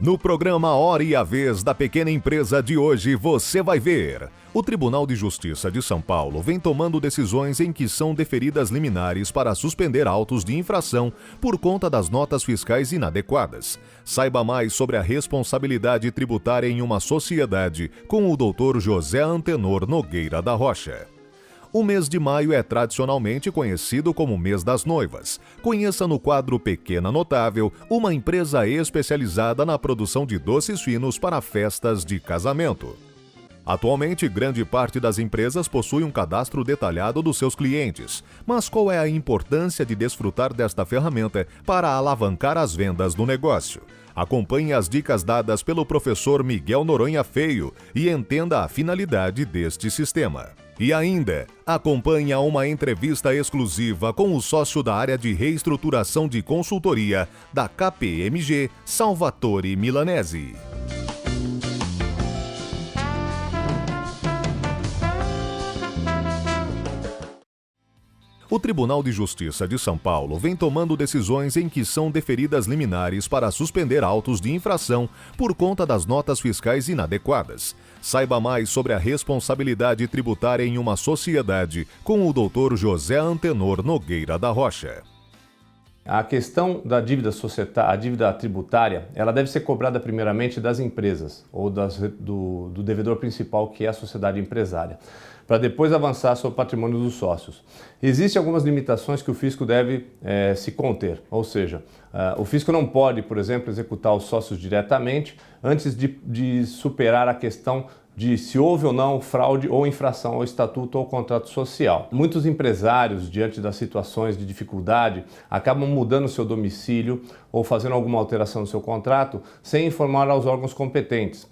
No programa Hora e a Vez da Pequena Empresa de hoje, você vai ver. O Tribunal de Justiça de São Paulo vem tomando decisões em que são deferidas liminares para suspender autos de infração por conta das notas fiscais inadequadas. Saiba mais sobre a responsabilidade tributária em uma sociedade com o Dr. José Antenor Nogueira da Rocha. O mês de maio é tradicionalmente conhecido como mês das noivas. Conheça no quadro Pequena Notável uma empresa especializada na produção de doces finos para festas de casamento. Atualmente, grande parte das empresas possui um cadastro detalhado dos seus clientes. Mas qual é a importância de desfrutar desta ferramenta para alavancar as vendas do negócio? Acompanhe as dicas dadas pelo professor Miguel Noronha Feio e entenda a finalidade deste sistema. E ainda, acompanhe uma entrevista exclusiva com o sócio da área de reestruturação de consultoria da KPMG, Salvatore Milanese. O Tribunal de Justiça de São Paulo vem tomando decisões em que são deferidas liminares para suspender autos de infração por conta das notas fiscais inadequadas. Saiba mais sobre a responsabilidade tributária em uma sociedade com o Dr. José Antenor Nogueira da Rocha. A questão da dívida societária, a dívida tributária, ela deve ser cobrada primeiramente das empresas ou do devedor principal, que é a sociedade empresária, para depois avançar sobre o patrimônio dos sócios. Existem algumas limitações que o fisco deve se conter, ou seja, o fisco não pode, por exemplo, executar os sócios diretamente antes de superar a questão de se houve ou não fraude ou infração ao estatuto ou contrato social. Muitos empresários, diante das situações de dificuldade, acabam mudando seu domicílio ou fazendo alguma alteração no seu contrato sem informar aos órgãos competentes.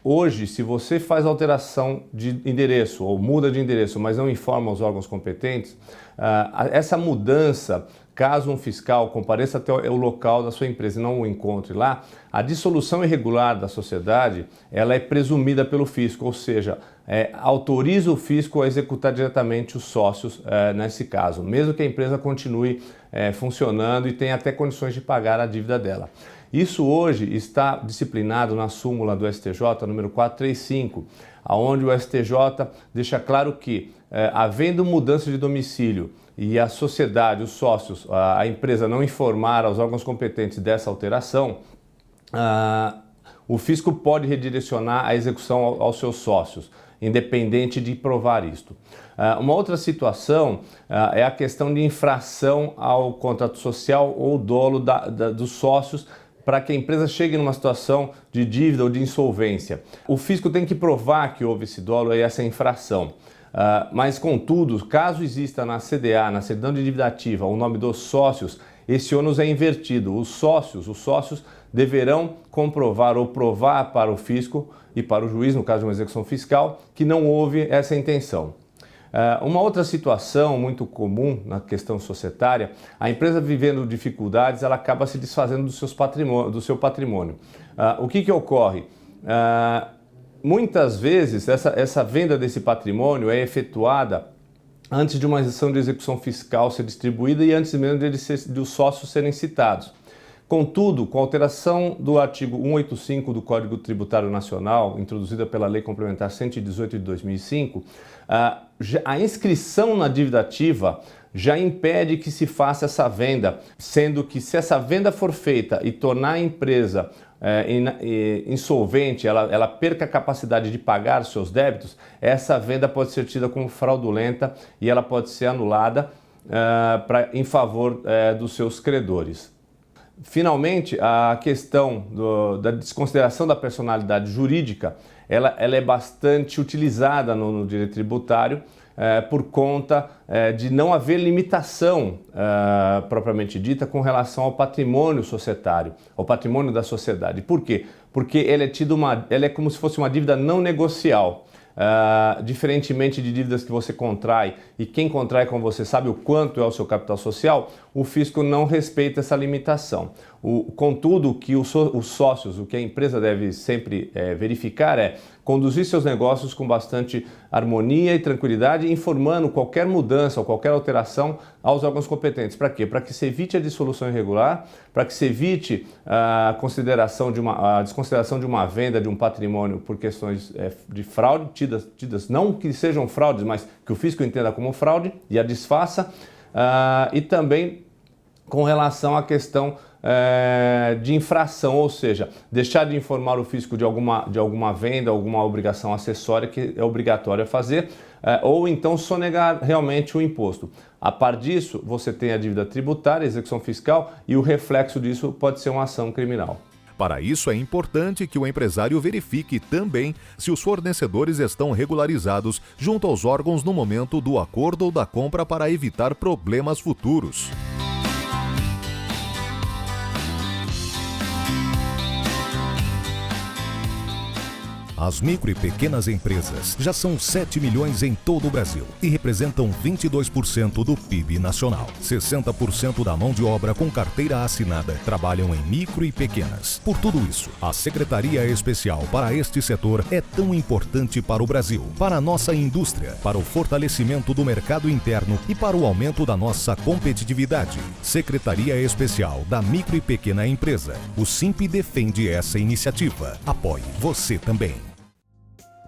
Hoje, se você faz alteração de endereço ou muda de endereço, mas não informa os órgãos competentes, essa mudança, caso um fiscal compareça até o local da sua empresa e não o encontre lá, a dissolução irregular da sociedade, ela é presumida pelo fisco, ou seja, autoriza o fisco a executar diretamente os sócios nesse caso, mesmo que a empresa continue funcionando e tenha até condições de pagar a dívida dela. Isso hoje está disciplinado na súmula do STJ número 435, onde o STJ deixa claro que, havendo mudança de domicílio e a sociedade, os sócios, a empresa não informar aos órgãos competentes dessa alteração, o fisco pode redirecionar a execução aos seus sócios, independente de provar isto. Uma outra situação é a questão de infração ao contrato social ou dolo dos sócios, para que a empresa chegue numa situação de dívida ou de insolvência. O fisco tem que provar que houve esse dolo e essa infração. Mas, contudo, caso exista na CDA, na certidão de dívida ativa, o nome dos sócios, esse ônus é invertido. Os sócios deverão comprovar ou provar para o fisco e para o juiz, no caso de uma execução fiscal, que não houve essa intenção. Uma outra situação muito comum na questão societária, a empresa vivendo dificuldades, ela acaba se desfazendo do seu patrimônio. O que ocorre? Muitas vezes essa venda desse patrimônio é efetuada antes de uma ação de execução fiscal ser distribuída e antes mesmo de os sócios serem citados. Contudo, com a alteração do artigo 185 do Código Tributário Nacional, introduzida pela Lei Complementar 118 de 2005, a inscrição na dívida ativa já impede que se faça essa venda, sendo que se essa venda for feita e tornar a empresa insolvente, ela perca a capacidade de pagar seus débitos, essa venda pode ser tida como fraudulenta e ela pode ser anulada em favor dos seus credores. Finalmente, a questão da desconsideração da personalidade jurídica, ela é bastante utilizada no direito tributário por conta de não haver limitação propriamente dita com relação ao patrimônio societário, ao patrimônio da sociedade. Por quê? Porque ela é como se fosse uma dívida não negocial. Diferentemente de dívidas que você contrai e quem contrai com você sabe o quanto é o seu capital social, o fisco não respeita essa limitação. Contudo, que os sócios, o que a empresa deve sempre verificar é conduzir seus negócios com bastante harmonia e tranquilidade, informando qualquer mudança ou qualquer alteração aos órgãos competentes. Para quê? Para que se evite a dissolução irregular, para que se evite a desconsideração de uma venda de um patrimônio por questões de fraude, tidas não que sejam fraudes, mas que o fisco entenda como fraude e a desfaça, e também com relação à questão de infração, ou seja, deixar de informar o fisco de alguma venda, alguma obrigação acessória que é obrigatória fazer, ou então sonegar realmente o imposto. A par disso, você tem a dívida tributária, a execução fiscal, e o reflexo disso pode ser uma ação criminal. Para isso, é importante que o empresário verifique também se os fornecedores estão regularizados junto aos órgãos no momento do acordo ou da compra para evitar problemas futuros. As micro e pequenas empresas já são 7 milhões em todo o Brasil e representam 22% do PIB nacional. 60% da mão de obra com carteira assinada trabalham em micro e pequenas. Por tudo isso, a Secretaria Especial para este setor é tão importante para o Brasil, para a nossa indústria, para o fortalecimento do mercado interno e para o aumento da nossa competitividade. Secretaria Especial da Micro e Pequena Empresa. O SIMP defende essa iniciativa. Apoie você também.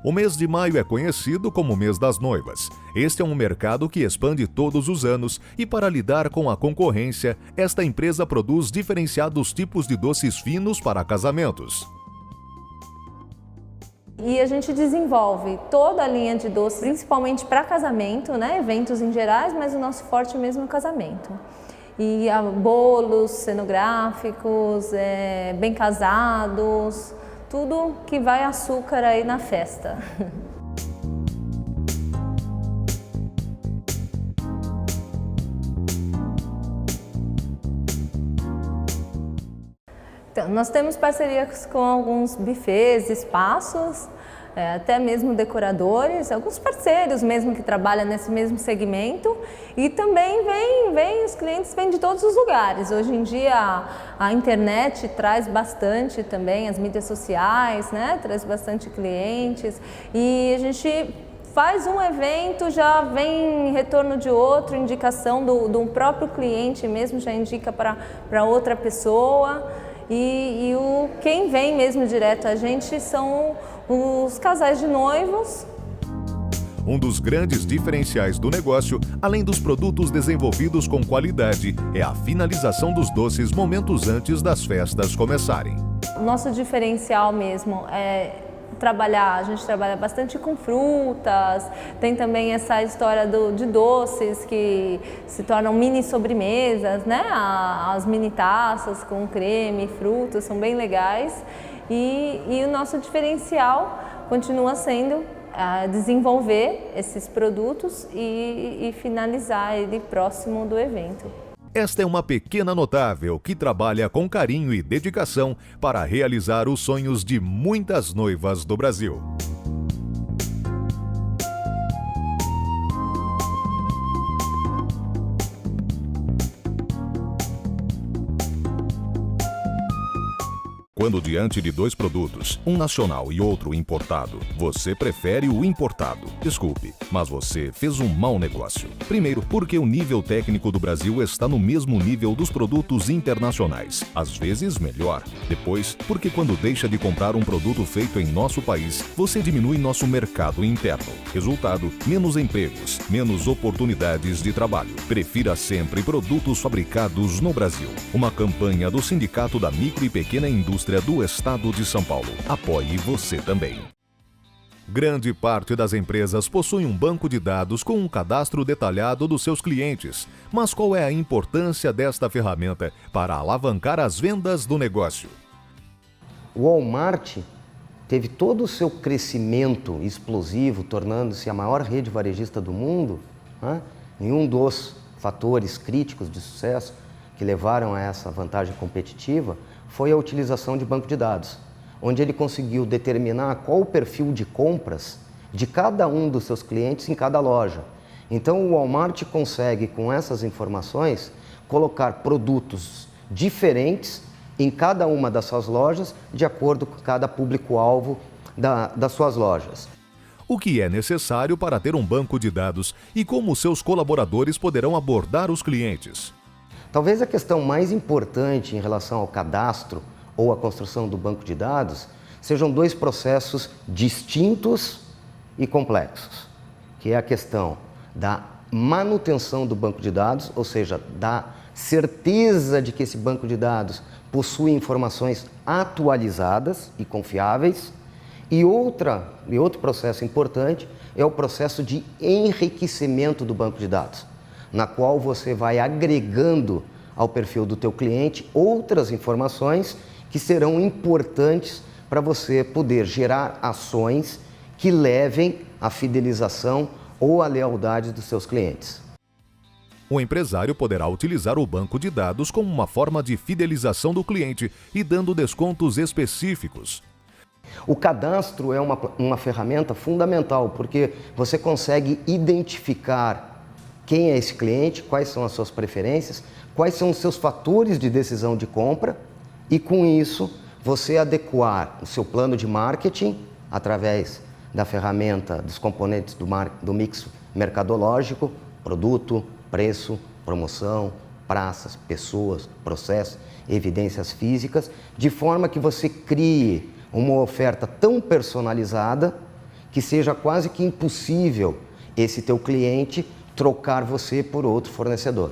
O mês de maio é conhecido como o mês das noivas. Este é um mercado que expande todos os anos e, para lidar com a concorrência, esta empresa produz diferenciados tipos de doces finos para casamentos. E a gente desenvolve toda a linha de doces, principalmente para casamento, né? Eventos em gerais, mas o nosso forte mesmo é o casamento. E bolos cenográficos, bem casados, tudo que vai açúcar aí na festa. Então, nós temos parcerias com alguns buffets, espaços, até mesmo decoradores, alguns parceiros mesmo que trabalham nesse mesmo segmento, e também os clientes vêm de todos os lugares. Hoje em dia a internet traz bastante também, as mídias sociais, né, traz bastante clientes, e a gente faz um evento, já vem retorno de outro, indicação do próprio cliente mesmo, já indica para outra pessoa. Quem vem mesmo direto a gente são os casais de noivos. Um dos grandes diferenciais do negócio, além dos produtos desenvolvidos com qualidade, é a finalização dos doces momentos antes das festas começarem. O nosso diferencial mesmo é a gente trabalha bastante com frutas, tem também essa história de doces que se tornam mini sobremesas, né? As mini taças com creme, frutas, são bem legais, e o nosso diferencial continua sendo desenvolver esses produtos e finalizar ele próximo do evento. Esta é uma pequena notável que trabalha com carinho e dedicação para realizar os sonhos de muitas noivas do Brasil. Quando diante de dois produtos, um nacional e outro importado, você prefere o importado. Desculpe, mas você fez um mau negócio. Primeiro, porque o nível técnico do Brasil está no mesmo nível dos produtos internacionais, às vezes melhor. Depois, porque quando deixa de comprar um produto feito em nosso país, você diminui nosso mercado interno. Resultado, menos empregos, menos oportunidades de trabalho. Prefira sempre produtos fabricados no Brasil. Uma campanha do Sindicato da Micro e Pequena Indústria do Estado de São Paulo. Apoie você também. Grande parte das empresas possui um banco de dados com um cadastro detalhado dos seus clientes. Mas qual é a importância desta ferramenta para alavancar as vendas do negócio? O Walmart teve todo o seu crescimento explosivo, tornando-se a maior rede varejista do mundo, né? E um dos fatores críticos de sucesso que levaram a essa vantagem competitiva foi a utilização de banco de dados, onde ele conseguiu determinar qual o perfil de compras de cada um dos seus clientes em cada loja. Então o Walmart consegue, com essas informações, colocar produtos diferentes em cada uma das suas lojas, de acordo com cada público-alvo das suas lojas. O que é necessário para ter um banco de dados e como seus colaboradores poderão abordar os clientes? Talvez a questão mais importante em relação ao cadastro ou à construção do banco de dados sejam dois processos distintos e complexos, que é a questão da manutenção do banco de dados, ou seja, da certeza de que esse banco de dados possui informações atualizadas e confiáveis, e outro processo importante é o processo de enriquecimento do banco de dados, na qual você vai agregando ao perfil do teu cliente outras informações que serão importantes para você poder gerar ações que levem à fidelização ou à lealdade dos seus clientes. O empresário poderá utilizar o banco de dados como uma forma de fidelização do cliente e dando descontos específicos. O cadastro é uma ferramenta fundamental, porque você consegue identificar quem é esse cliente, quais são as suas preferências, quais são os seus fatores de decisão de compra e, com isso, você adequar o seu plano de marketing através da ferramenta dos componentes do mix mercadológico, produto, preço, promoção, praças, pessoas, processos, evidências físicas, de forma que você crie uma oferta tão personalizada que seja quase que impossível esse teu cliente trocar você por outro fornecedor.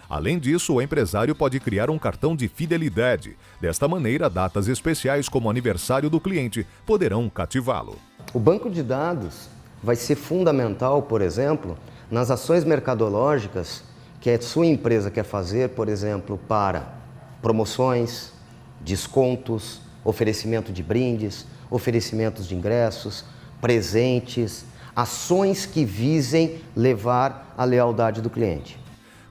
Além disso, o empresário pode criar um cartão de fidelidade. Desta maneira, datas especiais como o aniversário do cliente poderão cativá-lo. O banco de dados vai ser fundamental, por exemplo, nas ações mercadológicas que a sua empresa quer fazer, por exemplo, para promoções, descontos, oferecimento de brindes, oferecimentos de ingressos, presentes, ações que visem levar à lealdade do cliente.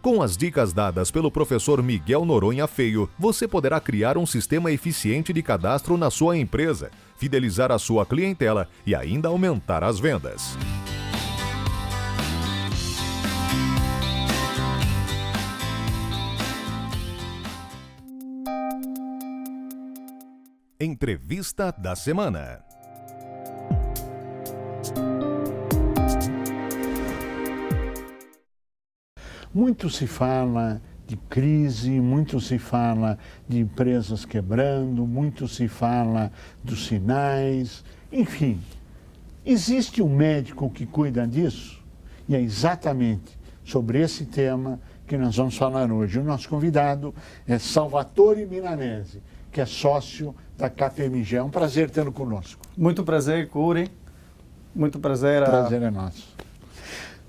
Com as dicas dadas pelo professor Miguel Noronha Feio, você poderá criar um sistema eficiente de cadastro na sua empresa, fidelizar a sua clientela e ainda aumentar as vendas. Entrevista da semana. Muito se fala de crise, muito se fala de empresas quebrando, muito se fala dos sinais, enfim. Existe um médico que cuida disso? E é exatamente sobre esse tema que nós vamos falar hoje. O nosso convidado é Salvatore Milanese, que é sócio da KPMG. É um prazer tê-lo conosco. Muito prazer, Curi. Muito prazer. O prazer é nosso.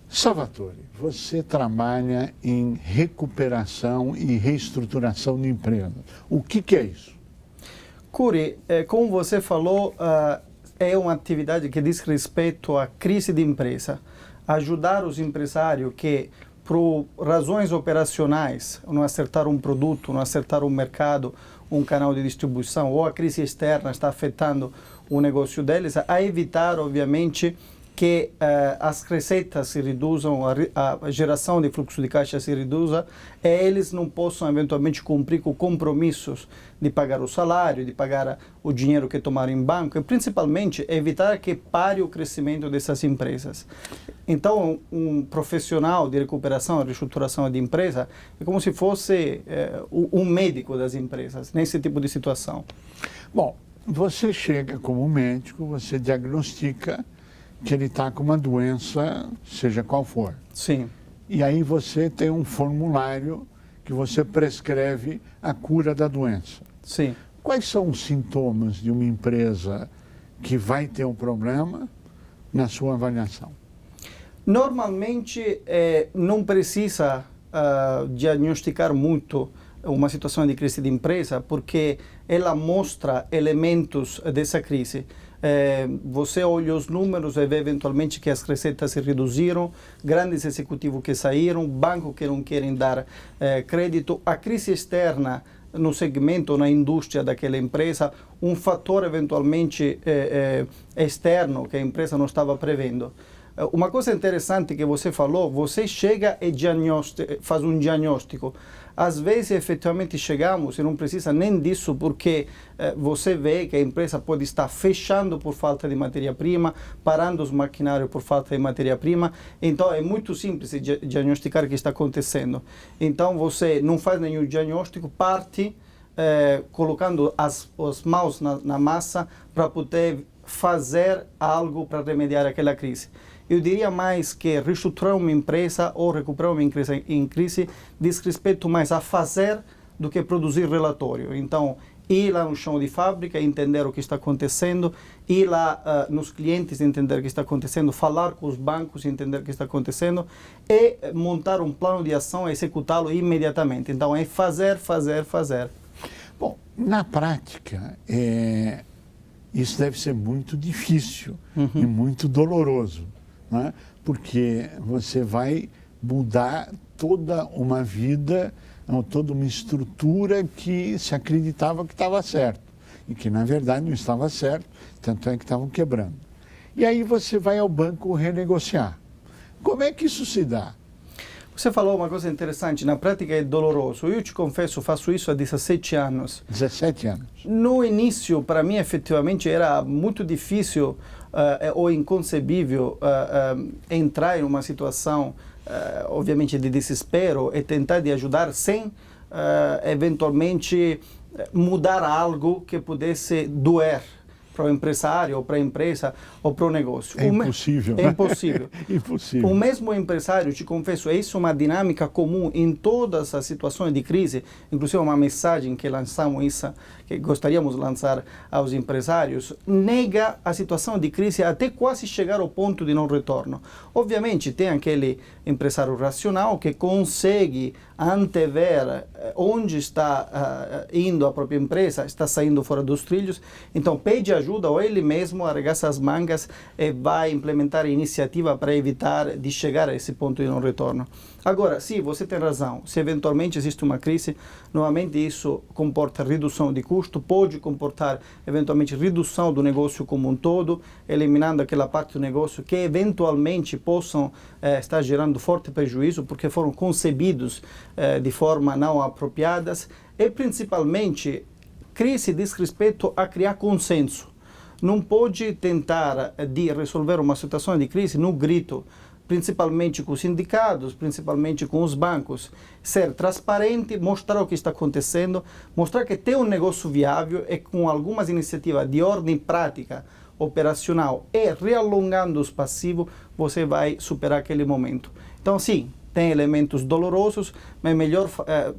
Salvatore, você trabalha em recuperação e reestruturação de empresas. O que é isso? Curi, como você falou, é uma atividade que diz respeito à crise de empresa. Ajudar os empresários que, por razões operacionais, não acertaram um produto, não acertaram um mercado, um canal de distribuição, ou a crise externa está afetando o negócio deles, a evitar, obviamente, que as receitas se reduzam, a geração de fluxo de caixa se reduza, e eles não possam eventualmente cumprir com compromissos de pagar o salário, de pagar o dinheiro que tomaram em banco, e principalmente evitar que pare o crescimento dessas empresas. Então, um profissional de recuperação e reestruturação de empresa é como se fosse um médico das empresas, nesse tipo de situação. Bom, você chega como médico, você diagnostica que ele está com uma doença, seja qual for. Sim. E aí você tem um formulário que você prescreve a cura da doença. Sim. Quais são os sintomas de uma empresa que vai ter um problema na sua avaliação? Normalmente, não precisa diagnosticar muito uma situação de crise de empresa, porque ela mostra elementos dessa crise. Você olha os números e vê eventualmente que as receitas se reduziram, grandes executivos que saíram, bancos que não querem dar crédito, a crise externa no segmento, na indústria daquela empresa, um fator eventualmente externo que a empresa não estava prevendo. Uma coisa interessante que você falou, você chega e faz um diagnóstico. Às vezes, efetivamente, chegamos e não precisa nem disso, porque você vê que a empresa pode estar fechando por falta de matéria-prima, parando os maquinários por falta de matéria-prima. Então, é muito simples diagnosticar o que está acontecendo. Então, você não faz nenhum diagnóstico, parte colocando as mãos na massa para poder fazer algo para remediar aquela crise. Eu diria mais que reestruturar uma empresa ou recuperar uma empresa em crise diz respeito mais a fazer do que produzir relatório. Então, ir lá no chão de fábrica, entender o que está acontecendo, ir lá nos clientes, entender o que está acontecendo, falar com os bancos, entender o que está acontecendo e montar um plano de ação e executá-lo imediatamente. Então, é fazer, fazer, fazer. Bom, na prática, isso deve ser muito difícil e muito doloroso, né? Porque você vai mudar toda uma vida, toda uma estrutura que se acreditava que estava certo e que, na verdade, não estava certo, tanto é que estavam quebrando. E aí você vai ao banco renegociar. Como é que isso se dá? Você falou uma coisa interessante, na prática é doloroso. Eu te confesso, faço isso há 17 anos. 17 anos. No início, para mim, efetivamente, era muito difícil ou inconcebível entrar em uma situação, obviamente, de desespero e tentar de ajudar sem, eventualmente, mudar algo que pudesse doer para o empresário, ou para a empresa, ou para o negócio. É impossível. É impossível. Impossível. O mesmo empresário, te confesso, isso é uma dinâmica comum em todas as situações de crise, inclusive uma mensagem que lançamos, isso, que gostaríamos de lançar aos empresários, nega a situação de crise até quase chegar ao ponto de não retorno. Obviamente, tem aquele empresário racional que consegue antever onde está indo a própria empresa, está saindo fora dos trilhos, então pede ajuda ou ele mesmo arregaça as mangas e vai implementar iniciativa para evitar de chegar a esse ponto de não retorno. Agora, sim, você tem razão, se eventualmente existe uma crise, novamente isso comporta redução de custo, pode comportar eventualmente redução do negócio como um todo, eliminando aquela parte do negócio que eventualmente possam estar gerando forte prejuízo porque foram concebidos de forma não apropriadas e principalmente crise diz respeito a criar consenso. Não pode tentar de resolver uma situação de crise no grito, principalmente com os sindicatos, principalmente com os bancos. Ser transparente, mostrar o que está acontecendo, mostrar que tem um negócio viável e com algumas iniciativas de ordem prática, operacional e realongando os passivos, você vai superar aquele momento. Então, sim, tem elementos dolorosos, mas é melhor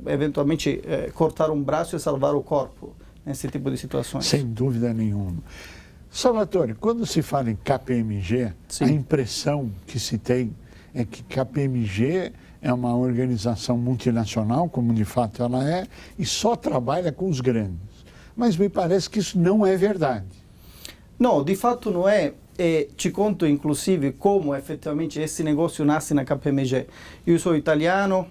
eventualmente cortar um braço e salvar o corpo nesse tipo de situações. Sem dúvida nenhuma. Salvatore, quando se fala em KPMG, Sim. A impressão que se tem é que KPMG é uma organização multinacional, como de fato ela é, e só trabalha com os grandes. Mas me parece que isso não é verdade. Não, de fato não é. Te conto, inclusive, como efetivamente esse negócio nasce na KPMG. Eu sou italiano,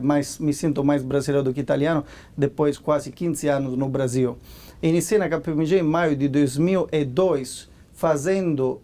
mas me sinto mais brasileiro do que italiano, depois quase 15 anos no Brasil. Iniciei na KPMG em maio de 2002, fazendo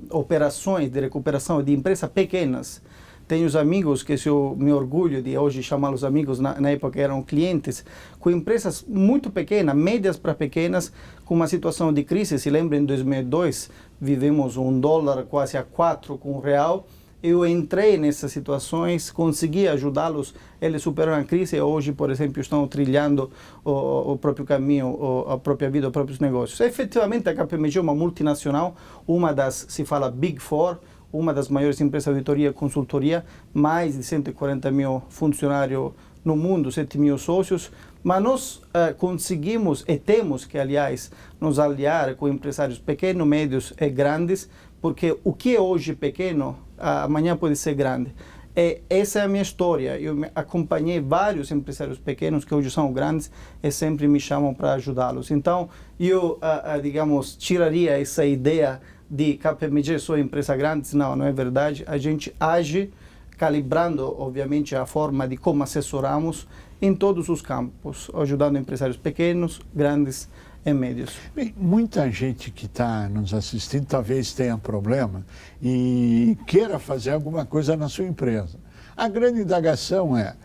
operações de recuperação de empresas pequenas. Tenho os amigos que eu me orgulho de hoje chamá-los amigos, na época eram clientes, com empresas muito pequenas, médias para pequenas, com uma situação de crise. Se lembra, em 2002, vivemos $1 quase a 4 com o real. Eu entrei nessas situações, consegui ajudá-los, eles superaram a crise e hoje, por exemplo, estão trilhando o próprio caminho, a própria vida, os próprios negócios. Efetivamente, a KPMG é uma multinacional, uma das, se fala, Big Four, uma das maiores empresas de auditoria e consultoria, mais de 140 mil funcionários no mundo, 7 mil sócios, mas nós conseguimos e temos que, aliás, nos aliar com empresários pequenos, médios e grandes, porque o que é hoje pequeno, amanhã pode ser grande. Essa é a minha história. Eu acompanhei vários empresários pequenos que hoje são grandes e sempre me chamam para ajudá-los. Então, eu, digamos, tiraria essa ideia de KPMG só empresa grande. Não, não é verdade. A gente age calibrando, obviamente, a forma de como assessoramos em todos os campos, ajudando empresários pequenos, grandes e médios. Bem, muita gente que está nos assistindo talvez tenha problema e queira fazer alguma coisa na sua empresa. A grande indagação é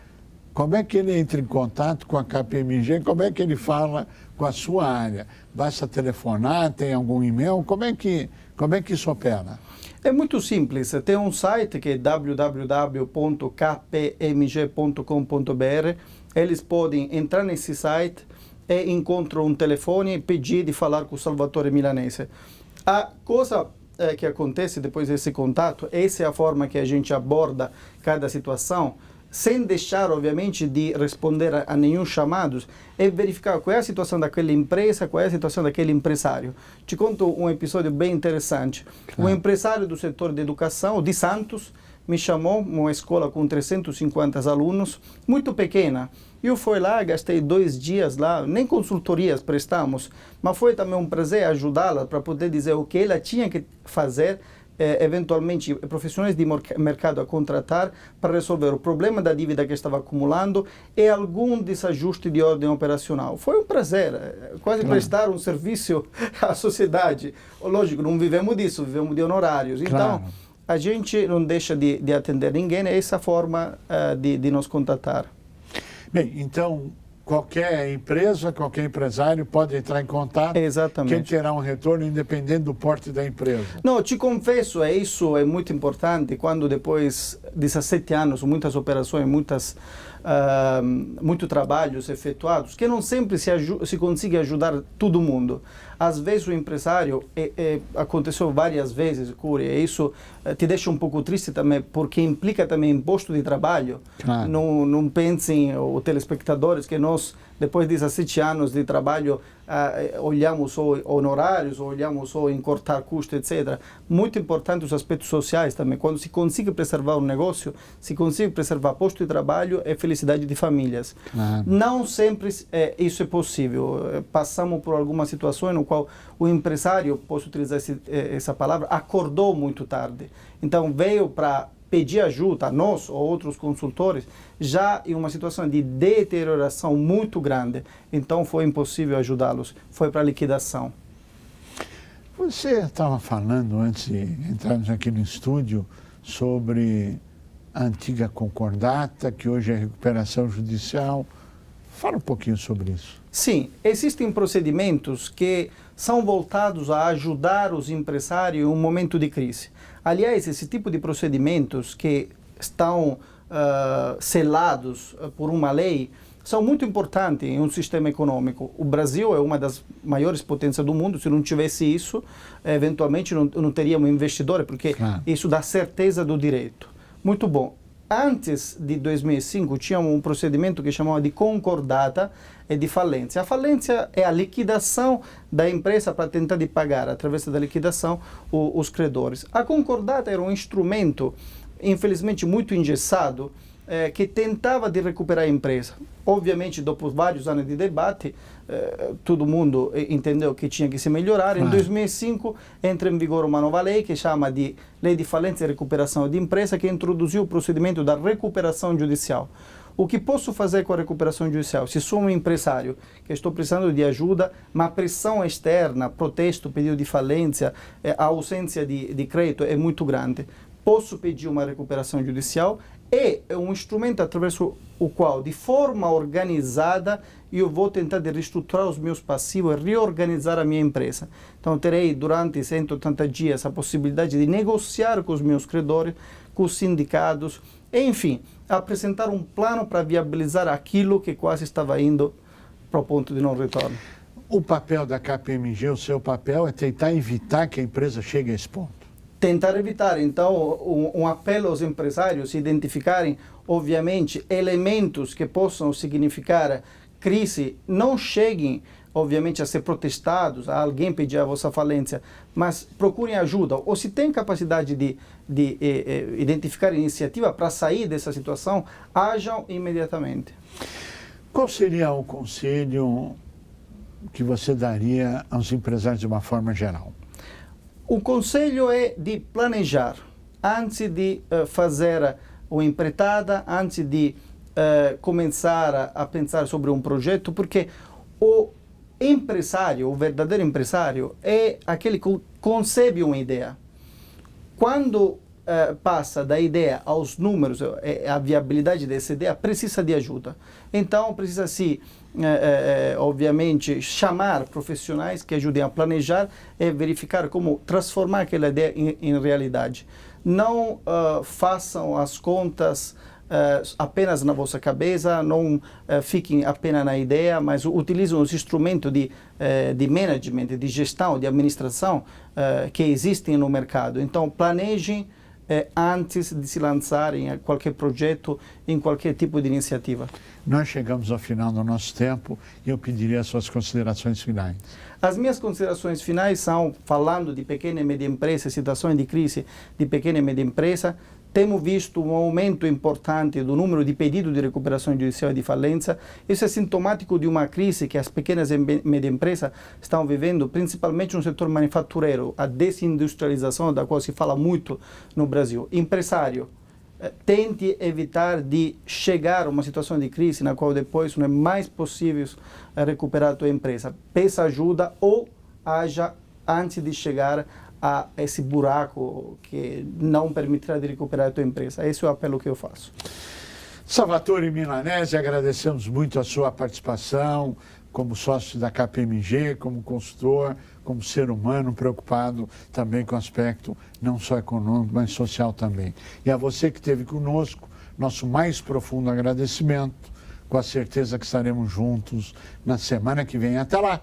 como é que ele entra em contato com a KPMG, como é que ele fala com a sua área? Basta telefonar, tem algum e-mail? Como é que isso opera? É muito simples, tem um site que é www.kpmg.com.br. Eles podem entrar nesse site e encontram um telefone e pedir de falar com o Salvatore Milanese. A coisa que acontece depois desse contato, essa é a forma que a gente aborda cada situação, sem deixar, obviamente, de responder a nenhum chamado, é verificar qual é a situação daquela empresa, qual é a situação daquele empresário. Te conto um episódio bem interessante. Um empresário do setor de educação, de Santos, me chamou, uma escola com 350 alunos, muito pequena. Eu fui lá, gastei 2 dias lá, nem consultorias prestamos, mas foi também um prazer ajudá-la para poder dizer o que ela tinha que fazer, eventualmente profissionais de mercado a contratar para resolver o problema da dívida que estava acumulando e algum desajuste de ordem operacional. Foi um prazer, quase prestar um serviço à sociedade. Lógico, não vivemos disso, vivemos de honorários. Então, a gente não deixa de atender ninguém, é essa forma de nos contatar. Bem, então, qualquer empresa, qualquer empresário pode entrar em contato. Exatamente. Quem terá um retorno independente do porte da empresa. Não, te confesso, isso é muito importante quando depois de 17 anos, muitas operações, muitos trabalhos efetuados, que não sempre se consegue ajudar todo mundo. Às vezes o empresário, aconteceu várias vezes, Cury, e isso te deixa um pouco triste também, porque implica também imposto de trabalho. Claro. Não pensem, os telespectadores, que nós, depois de 17 anos de trabalho, olhamos só honorários, olhamos só em cortar custos, etc. Muito importante os aspectos sociais também. Quando se consegue preservar um negócio, se consegue preservar posto de trabalho e felicidade de famílias. Claro. Não sempre isso é possível. Passamos por algumas situações no qual o empresário, posso utilizar essa palavra, acordou muito tarde. Então veio para pedir ajuda a nós ou outros consultores já em uma situação de deterioração muito grande. Então foi impossível ajudá-los, foi para liquidação. Você estava falando, antes de entrarmos aqui no estúdio, sobre a antiga concordata, que hoje é recuperação judicial. Fala um pouquinho sobre isso. Sim, existem procedimentos que são voltados a ajudar os empresários em um momento de crise. Aliás, esse tipo de procedimentos que estão selados por uma lei são muito importantes em um sistema econômico. O Brasil é uma das maiores potências do mundo. Se não tivesse isso, eventualmente não teríamos investidores, porque isso dá certeza do direito. Muito bom. Antes de 2005, tínhamos um procedimento que chamava de concordata e de falência. A falência é a liquidação da empresa para tentar de pagar, através da liquidação, os credores. A concordata era um instrumento, infelizmente, muito engessado, que tentava de recuperar a empresa. Obviamente, depois de vários anos de debate, todo mundo entendeu que tinha que se melhorar. Em 2005, entra em vigor uma nova lei que chama de Lei de Falência e Recuperação de Empresa, que introduziu o procedimento da recuperação judicial. O que posso fazer com a recuperação judicial? Se sou um empresário que estou precisando de ajuda, uma pressão externa, protesto, pedido de falência, a ausência de crédito é muito grande. Posso pedir uma recuperação judicial. É um instrumento através do qual, de forma organizada, eu vou tentar de reestruturar os meus passivos e reorganizar a minha empresa. Então, terei durante 180 dias a possibilidade de negociar com os meus credores, com os sindicatos, enfim, apresentar um plano para viabilizar aquilo que quase estava indo para o ponto de não retorno. O papel da KPMG, o seu papel é tentar evitar que a empresa chegue a esse ponto. Tentar evitar, então, um apelo aos empresários identificarem, obviamente, elementos que possam significar crise, não cheguem, obviamente, a ser protestados, a alguém pedir a vossa falência, mas procurem ajuda, ou se tem capacidade de identificar iniciativa para sair dessa situação, ajam imediatamente. Qual seria o conselho que você daria aos empresários de uma forma geral? O conselho é de planejar, antes de fazer uma empreitada, antes de começar a pensar sobre um projeto, porque o empresário, o verdadeiro empresário, é aquele que concebe uma ideia. Quando passa da ideia aos números, a viabilidade dessa ideia precisa de ajuda. Então, precisa obviamente, chamar profissionais que ajudem a planejar e verificar como transformar aquela ideia em realidade. Não façam as contas apenas na vossa cabeça, não fiquem apenas na ideia, mas utilizem os instrumentos de management, de gestão, de administração que existem no mercado. Então, planejem antes de se lançarem em qualquer projeto, em qualquer tipo de iniciativa. Nós chegamos ao final do nosso tempo e eu pediria as suas considerações finais. As minhas considerações finais são, falando de pequena e média empresa, situações de crise de pequena e média empresa, temos visto um aumento importante do número de pedidos de recuperação judicial e de falência. Isso é sintomático de uma crise que as pequenas e médias empresas estão vivendo, principalmente no setor manufatureiro, a desindustrialização da qual se fala muito no Brasil. Empresário, tente evitar de chegar a uma situação de crise na qual depois não é mais possível recuperar a tua empresa. Peça ajuda ou haja antes de chegar a esse buraco que não permitirá de recuperar a tua empresa. Esse é o apelo que eu faço. Salvatore Milanese, agradecemos muito a sua participação como sócio da KPMG, como consultor, como ser humano preocupado também com o aspecto não só econômico, mas social também. E a você que esteve conosco, nosso mais profundo agradecimento, com a certeza que estaremos juntos na semana que vem. Até lá!